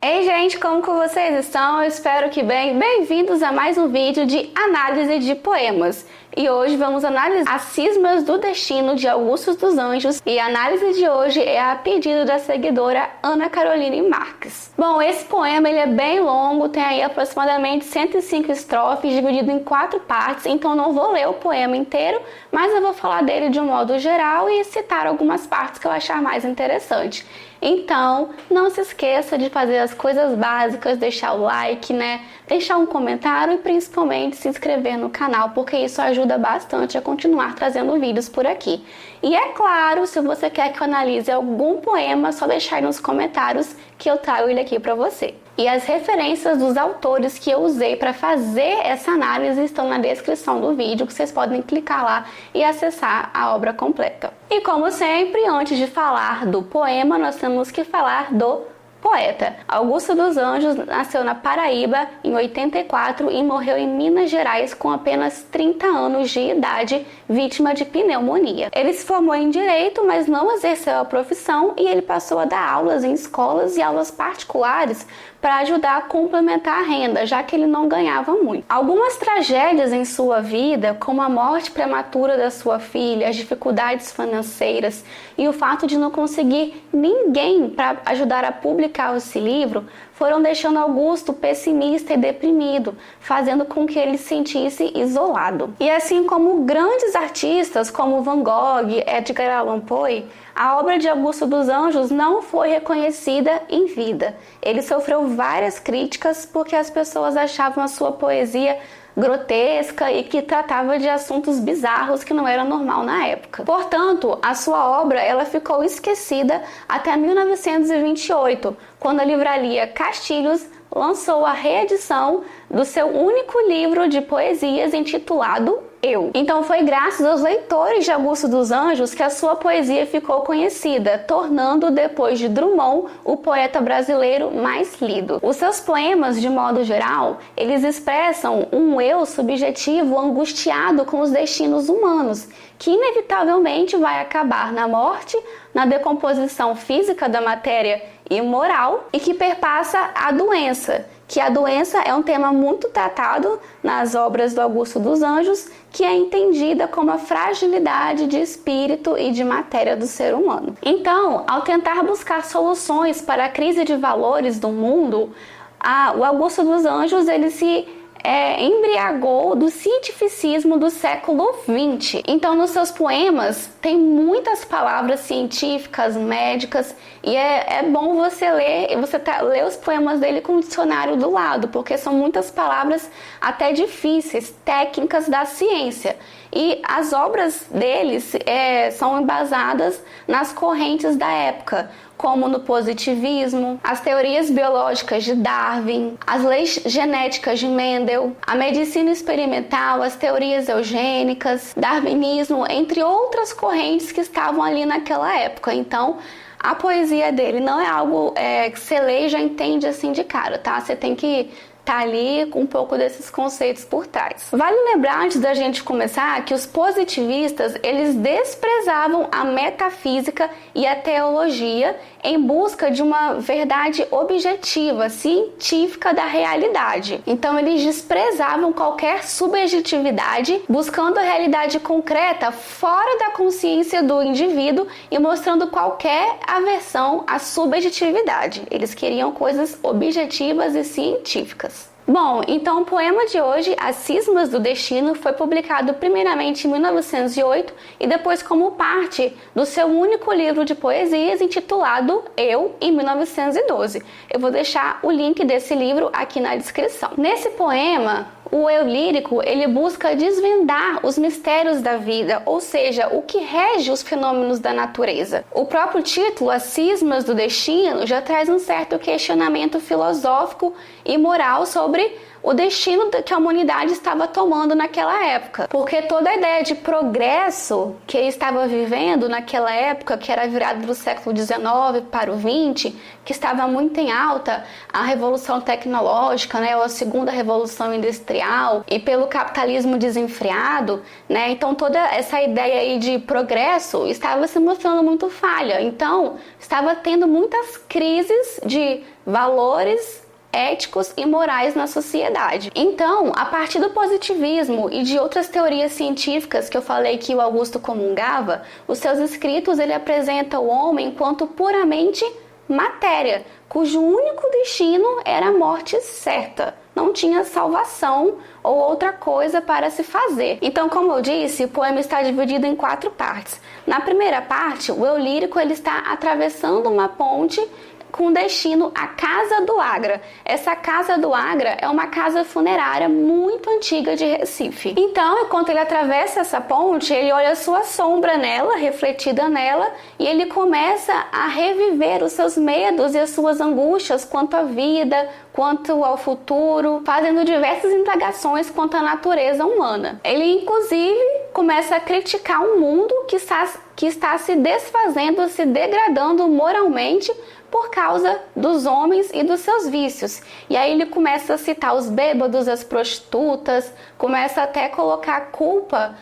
Ei gente, como que vocês estão? Eu espero que bem. Bem-vindos a mais um vídeo de análise de poemas. E hoje vamos analisar As Cismas do Destino de Augusto dos Anjos. E a análise de hoje é a pedido da seguidora Ana Caroline Marques. Bom, esse poema ele é bem longo, tem aí aproximadamente 105 estrofes, dividido em 4 partes. Então não vou ler o poema inteiro, mas eu vou falar dele de um modo geral e citar algumas partes que eu achar mais interessante. Então, não se esqueça de fazer as coisas básicas, deixar o like, deixar um comentário e principalmente se inscrever no canal, porque isso ajuda bastante a continuar trazendo vídeos por aqui. E é claro, se você quer que eu analise algum poema, é só deixar aí nos comentários que eu trago ele aqui para você. E as referências dos autores que eu usei para fazer essa análise estão na descrição do vídeo, que vocês podem clicar lá e acessar a obra completa. E como sempre, antes de falar do poema, nós temos que falar do poeta. Augusto dos Anjos nasceu na Paraíba em 84 e morreu em Minas Gerais com apenas 30 anos de idade, vítima de pneumonia. Ele se formou em Direito, mas não exerceu a profissão e ele passou a dar aulas em escolas e aulas particulares para ajudar a complementar a renda, já que ele não ganhava muito. Algumas tragédias em sua vida, como a morte prematura da sua filha, as dificuldades financeiras e o fato de não conseguir ninguém para ajudar a publicar esse livro, foram deixando Augusto pessimista e deprimido, fazendo com que ele se sentisse isolado. E assim como grandes artistas como Van Gogh, Edgar Allan Poe, a obra de Augusto dos Anjos não foi reconhecida em vida. Ele sofreu várias críticas porque as pessoas achavam a sua poesia grotesca e que tratava de assuntos bizarros que não era normal na época. Portanto, a sua obra ela ficou esquecida até 1928, quando a livraria Castilhos lançou a reedição do seu único livro de poesias intitulado Eu. Então foi graças aos leitores de Augusto dos Anjos que a sua poesia ficou conhecida, tornando, depois de Drummond, o poeta brasileiro mais lido. Os seus poemas, de modo geral, eles expressam um eu subjetivo angustiado com os destinos humanos, que inevitavelmente vai acabar na morte, na decomposição física da matéria e moral, e que perpassa a doença, que a doença é um tema muito tratado nas obras do Augusto dos Anjos, que é entendida como a fragilidade de espírito e de matéria do ser humano. Então, ao tentar buscar soluções para a crise de valores do mundo, o Augusto dos Anjos ele se embriagou do cientificismo do século XX. Então, nos seus poemas tem muitas palavras científicas, médicas, e é bom você ler os poemas dele com o dicionário do lado, porque são muitas palavras até difíceis, técnicas da ciência. E as obras deles são embasadas nas correntes da época, como no positivismo, as teorias biológicas de Darwin, as leis genéticas de Mendel, a medicina experimental, as teorias eugênicas, darwinismo, entre outras correntes que estavam ali naquela época. Então, a poesia dele não é algo que você lê e já entende assim de cara, tá? Você tem que ali com um pouco desses conceitos por trás. Vale lembrar, antes da gente começar, que os positivistas, eles desprezavam a metafísica e a teologia em busca de uma verdade objetiva, científica da realidade. Então eles desprezavam qualquer subjetividade, buscando a realidade concreta fora da consciência do indivíduo e mostrando qualquer aversão à subjetividade. Eles queriam coisas objetivas e científicas. Bom, então o poema de hoje, As Cismas do Destino, foi publicado primeiramente em 1908 e depois como parte do seu único livro de poesias intitulado Eu, em 1912. Eu vou deixar o link desse livro aqui na descrição. Nesse poema, o eu lírico, ele busca desvendar os mistérios da vida, ou seja, o que rege os fenômenos da natureza. O próprio título, As Cismas do Destino, já traz um certo questionamento filosófico e moral sobre o destino que a humanidade estava tomando naquela época. Porque toda a ideia de progresso que ele estava vivendo naquela época, que era virado do século XIX para o XX, que estava muito em alta, a revolução tecnológica, ou a segunda revolução industrial, industrial e pelo capitalismo desenfreado, né? Então toda essa ideia aí de progresso estava se mostrando muito falha. Então estava tendo muitas crises de valores éticos e morais na sociedade. Então, a partir do positivismo e de outras teorias científicas que eu falei que o Augusto comungava, os seus escritos ele apresenta o homem enquanto puramente matéria, cujo único destino era a morte certa. Não tinha salvação ou outra coisa para se fazer. Então, como eu disse, o poema está dividido em 4 partes. Na primeira parte, o eu lírico ele está atravessando uma ponte com destino à Casa do Agra. Essa Casa do Agra é uma casa funerária muito antiga de Recife. Então, enquanto ele atravessa essa ponte, ele olha a sua sombra nela, refletida nela, e ele começa a reviver os seus medos e as suas angústias quanto à vida, quanto ao futuro, fazendo diversas indagações quanto à natureza humana. Ele, inclusive, começa a criticar um mundo que está se desfazendo, se degradando moralmente por causa dos homens e dos seus vícios. E aí ele começa a citar os bêbados, as prostitutas, começa até a colocar a culpa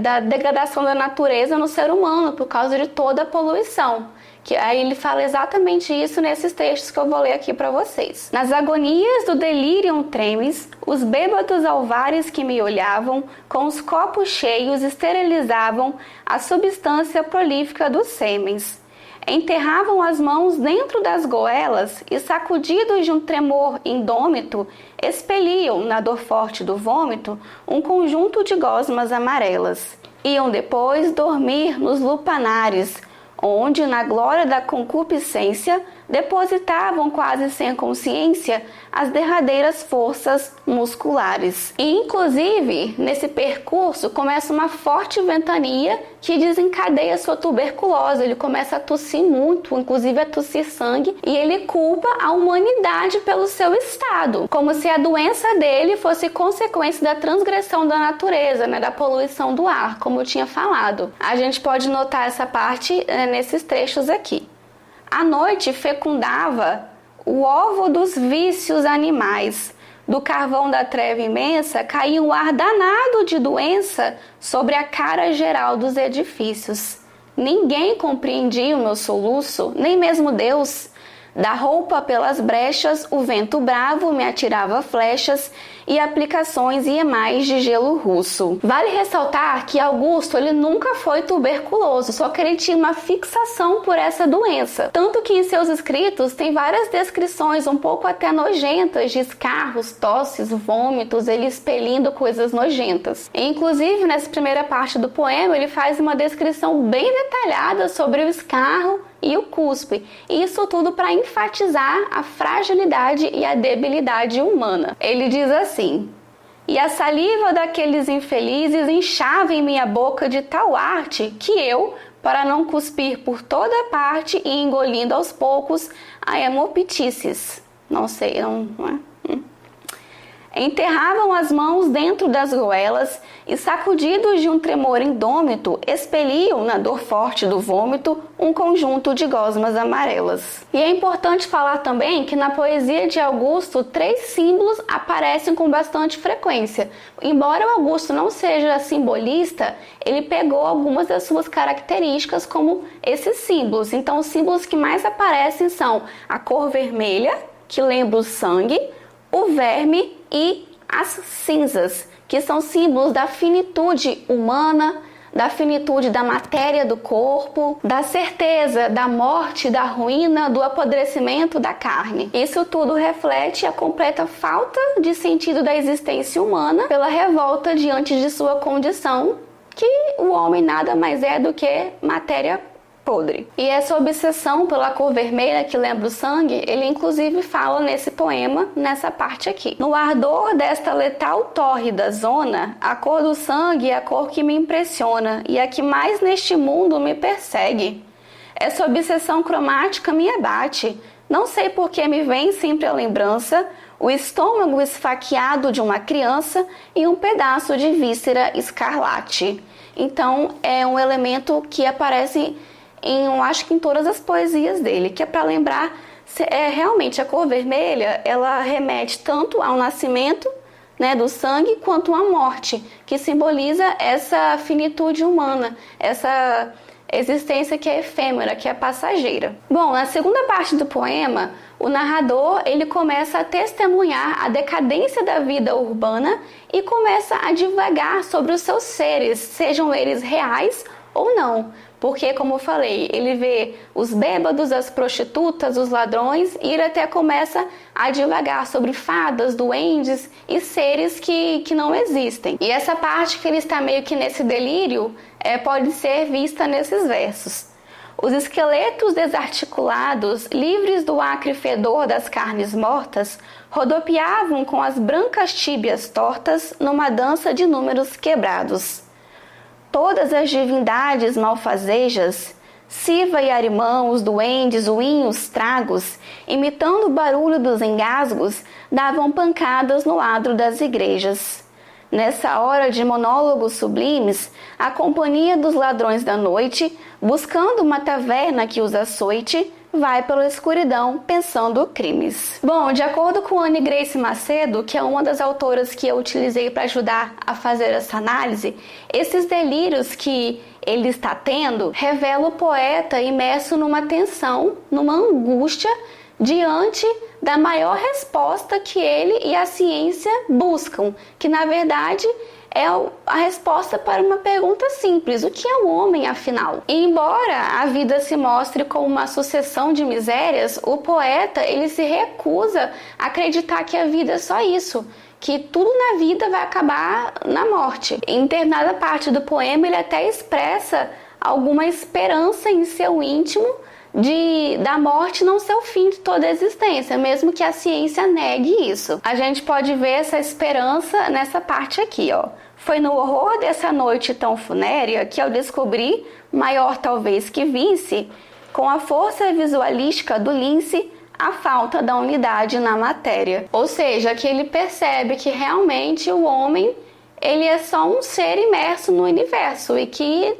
da degradação da natureza no ser humano por causa de toda a poluição. Que aí ele fala exatamente isso nesses textos que eu vou ler aqui para vocês. Nas agonias do delirium tremens, os bêbados alvares que me olhavam, com os copos cheios, esterilizavam a substância prolífica dos sêmens. Enterravam as mãos dentro das goelas e, sacudidos de um tremor indômito, expeliam, na dor forte do vômito, um conjunto de gosmas amarelas. Iam depois dormir nos lupanares, onde, na glória da concupiscência, depositavam quase sem consciência as derradeiras forças musculares. E, inclusive, nesse percurso começa uma forte ventania que desencadeia sua tuberculose. Ele começa a tossir muito, inclusive a tossir sangue, e ele culpa a humanidade pelo seu estado, como se a doença dele fosse consequência da transgressão da natureza, né, da poluição do ar, como eu tinha falado. A gente pode notar essa parte nesses trechos aqui. A noite fecundava o ovo dos vícios animais. Do carvão da treva imensa caía um ar danado de doença sobre a cara geral dos edifícios. Ninguém compreendia o meu soluço, nem mesmo Deus. Da roupa pelas brechas, o vento bravo me atirava flechas e aplicações e emais de gelo russo. Vale ressaltar que Augusto ele nunca foi tuberculoso, só que ele tinha uma fixação por essa doença. Tanto que em seus escritos tem várias descrições um pouco até nojentas de escarros, tosses, vômitos, ele expelindo coisas nojentas. E, inclusive, nessa primeira parte do poema, ele faz uma descrição bem detalhada sobre o escarro e o cuspe. Isso tudo para enfatizar a fragilidade e a debilidade humana. Ele diz assim: e a saliva daqueles infelizes inchava em minha boca de tal arte que eu, para não cuspir por toda parte e engolindo aos poucos a hemoptices. Não sei, não é? Enterravam as mãos dentro das goelas e, sacudidos de um tremor indômito, expeliam, na dor forte do vômito, um conjunto de gosmas amarelas. E é importante falar também que na poesia de Augusto, 3 símbolos aparecem com bastante frequência. Embora o Augusto não seja simbolista, ele pegou algumas das suas características como esses símbolos. Então, os símbolos que mais aparecem são a cor vermelha, que lembra o sangue, o verme e as cinzas, que são símbolos da finitude humana, da finitude da matéria do corpo, da certeza da morte, da ruína, do apodrecimento da carne. Isso tudo reflete a completa falta de sentido da existência humana pela revolta diante de sua condição, que o homem nada mais é do que matéria podre. E essa obsessão pela cor vermelha que lembra o sangue, ele inclusive fala nesse poema, nessa parte aqui. No ardor desta letal tórrida zona, a cor do sangue é a cor que me impressiona e a que mais neste mundo me persegue. Essa obsessão cromática me abate. Não sei por que me vem sempre a lembrança, o estômago esfaqueado de uma criança e um pedaço de víscera escarlate. Então, é um elemento que aparece eu acho que em todas as poesias dele, que é para lembrar, realmente a cor vermelha, ela remete tanto ao nascimento, né, do sangue, quanto a morte, que simboliza essa finitude humana, essa existência que é efêmera, que é passageira. Bom, na segunda parte do poema, o narrador ele começa a testemunhar a decadência da vida urbana e começa a divagar sobre os seus seres, sejam eles reais ou não. Porque, como eu falei, ele vê os bêbados, as prostitutas, os ladrões, e ele até começa a divagar sobre fadas, duendes e seres que não existem. E essa parte que ele está meio que nesse delírio pode ser vista nesses versos. Os esqueletos desarticulados, livres do acre fedor das carnes mortas, rodopiavam com as brancas tíbias tortas numa dança de números quebrados. Todas as divindades malfazejas, Siva e Arimã, os duendes, uinhos, tragos, imitando o barulho dos engasgos, davam pancadas no adro das igrejas. Nessa hora de monólogos sublimes, a companhia dos ladrões da noite, buscando uma taverna que os açoite, vai pela escuridão pensando crimes. Bom, de acordo com Anne Grace Macedo, que é uma das autoras que eu utilizei para ajudar a fazer essa análise, esses delírios que ele está tendo revela o poeta imerso numa tensão, numa angústia diante da maior resposta que ele e a ciência buscam, que na verdade é a resposta para uma pergunta simples: o que é o homem, afinal? E embora a vida se mostre como uma sucessão de misérias, o poeta ele se recusa a acreditar que a vida é só isso, que tudo na vida vai acabar na morte. Em determinada parte do poema ele até expressa alguma esperança em seu íntimo da morte não ser o fim de toda a existência, mesmo que a ciência negue isso. A gente pode ver essa esperança nessa parte aqui, ó. Foi no horror dessa noite tão funérea que eu descobri, maior talvez que visse, com a força visualística do Lince, a falta da unidade na matéria. Ou seja, que ele percebe que realmente o homem ele é só um ser imerso no universo e que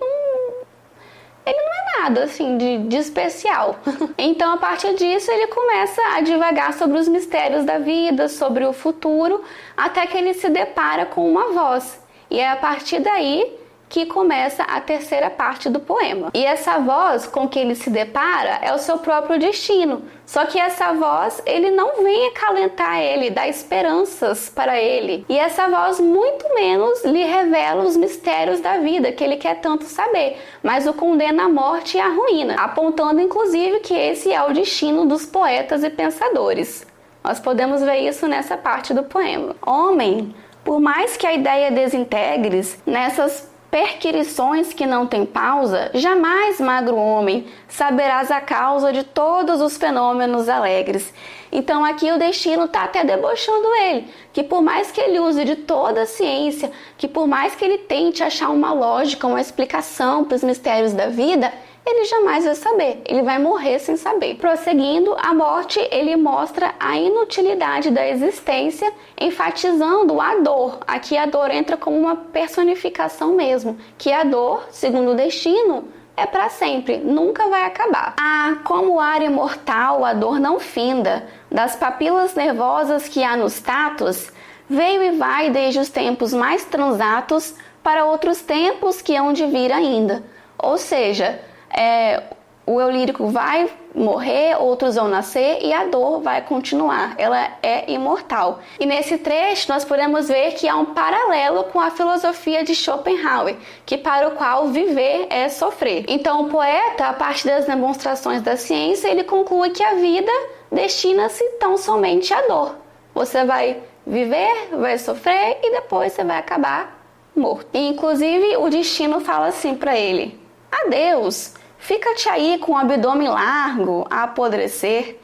ele não é nada assim de especial. Então, a partir disso, ele começa a divagar sobre os mistérios da vida, sobre o futuro, até que ele se depara com uma voz. E é a partir daí que começa a terceira parte do poema. E essa voz com que ele se depara é o seu próprio destino. Só que essa voz, ele não vem acalentar ele, dá esperanças para ele. E essa voz muito menos lhe revela os mistérios da vida, que ele quer tanto saber, mas o condena à morte e à ruína, apontando inclusive que esse é o destino dos poetas e pensadores. Nós podemos ver isso nessa parte do poema. Homem, por mais que a ideia desintegres, nessas perquirições que não têm pausa, jamais, magro homem, saberás a causa de todos os fenômenos alegres. Então aqui o destino está até debochando ele, que por mais que ele use de toda a ciência, que por mais que ele tente achar uma lógica, uma explicação para os mistérios da vida, ele jamais vai saber, ele vai morrer sem saber. Prosseguindo, a morte ele mostra a inutilidade da existência, enfatizando a dor. Aqui a dor entra como uma personificação mesmo, que a dor, segundo o destino, é para sempre, nunca vai acabar. Como ar imortal, a dor não finda, das papilas nervosas que há nos tatos, veio e vai desde os tempos mais transatos para outros tempos que hão de vir ainda. Ou seja, o eu lírico vai morrer, outros vão nascer e a dor vai continuar, ela é imortal. E nesse trecho nós podemos ver que há um paralelo com a filosofia de Schopenhauer, que para o qual viver é sofrer. Então o poeta, a partir das demonstrações da ciência, ele conclui que a vida destina-se tão somente à dor. Você vai viver, vai sofrer e depois você vai acabar morto. E, inclusive o destino fala assim para ele: adeus, fica-te aí com o abdômen largo a apodrecer,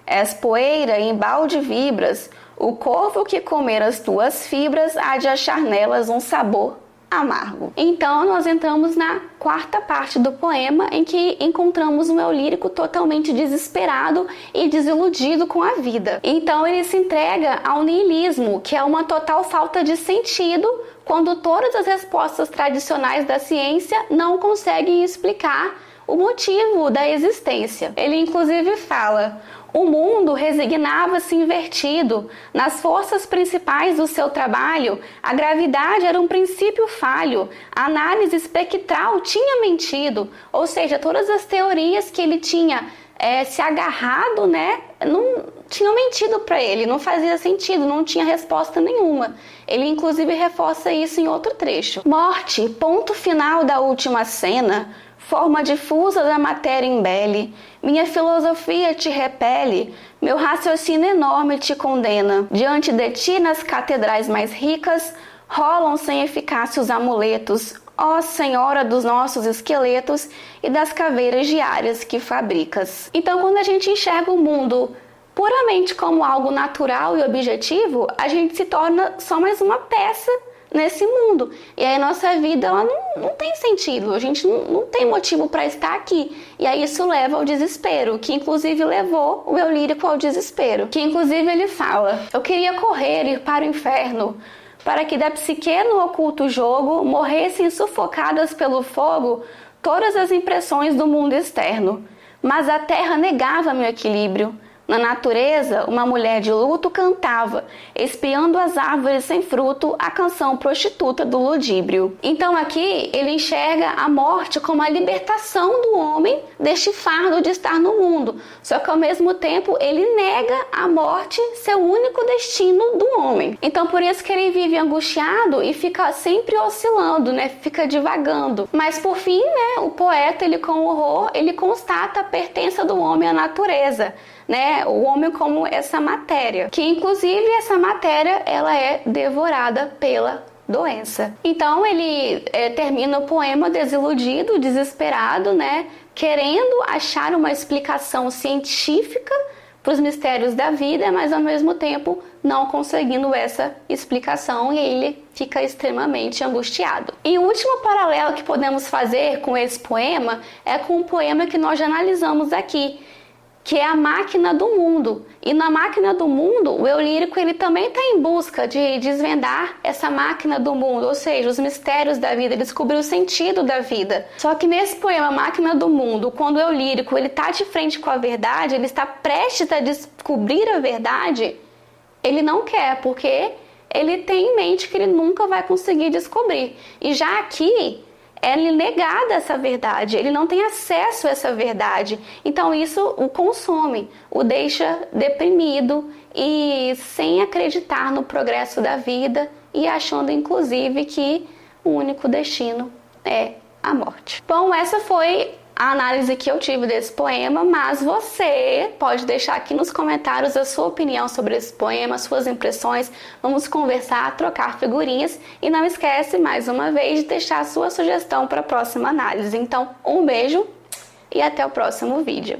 és poeira e embalde vibras, o corvo que comer as tuas fibras há de achar nelas um sabor amargo. Então nós entramos na quarta parte do poema, em que encontramos um eu lírico totalmente desesperado e desiludido com a vida. Então ele se entrega ao niilismo, que é uma total falta de sentido, quando todas as respostas tradicionais da ciência não conseguem explicar o motivo da existência. Ele inclusive fala: O mundo resignava-se invertido. Nas forças principais do seu trabalho, a gravidade era um princípio falho. A análise espectral tinha mentido. Ou seja, todas as teorias que ele tinha se agarrado, não tinham mentido para ele. Não fazia sentido, não tinha resposta nenhuma. Ele, inclusive, reforça isso em outro trecho. Morte, ponto final da última cena. Forma difusa da matéria embele, minha filosofia te repele, meu raciocínio enorme te condena. Diante de ti, nas catedrais mais ricas, rolam sem eficácia os amuletos, ó Senhora dos nossos esqueletos e das caveiras diárias que fabricas. Então, quando a gente enxerga o mundo puramente como algo natural e objetivo, a gente se torna só mais uma peça nesse mundo. E aí a nossa vida ela não tem sentido, a gente não tem motivo para estar aqui. E aí isso leva ao desespero, que inclusive levou o eu lírico ao desespero. Que inclusive ele fala: eu queria correr, ir para o inferno, para que da psique no oculto jogo morressem sufocadas pelo fogo todas as impressões do mundo externo. Mas a terra negava meu equilíbrio. Na natureza, uma mulher de luto cantava, espiando as árvores sem fruto, a canção prostituta do ludíbrio. Então aqui ele enxerga a morte como a libertação do homem deste fardo de estar no mundo. Só que ao mesmo tempo ele nega a morte ser o único destino do homem. Então por isso que ele vive angustiado e fica sempre oscilando, fica divagando. Mas por fim, o poeta, ele com horror, ele constata a pertença do homem à natureza. O homem como essa matéria, que inclusive essa matéria ela é devorada pela doença. Então ele termina o poema desiludido, desesperado, querendo achar uma explicação científica para os mistérios da vida, mas ao mesmo tempo não conseguindo essa explicação, e ele fica extremamente angustiado. E o último paralelo que podemos fazer com esse poema é com o poema que nós já analisamos aqui, que é a Máquina do Mundo. E na Máquina do Mundo, o eu lírico ele também está em busca de desvendar essa máquina do mundo, ou seja, os mistérios da vida, descobrir o sentido da vida. Só que nesse poema Máquina do Mundo, quando o eu lírico ele está de frente com a verdade, ele está prestes a descobrir a verdade, ele não quer, porque ele tem em mente que ele nunca vai conseguir descobrir. E já aqui é-lhe negada essa verdade, ele não tem acesso a essa verdade. Então isso o consome, o deixa deprimido e sem acreditar no progresso da vida e achando inclusive que o único destino é a morte. Bom, essa foi a análise que eu tive desse poema, mas você pode deixar aqui nos comentários a sua opinião sobre esse poema, suas impressões. Vamos conversar, trocar figurinhas e não esquece, mais uma vez, de deixar a sua sugestão para a próxima análise. Então, um beijo e até o próximo vídeo.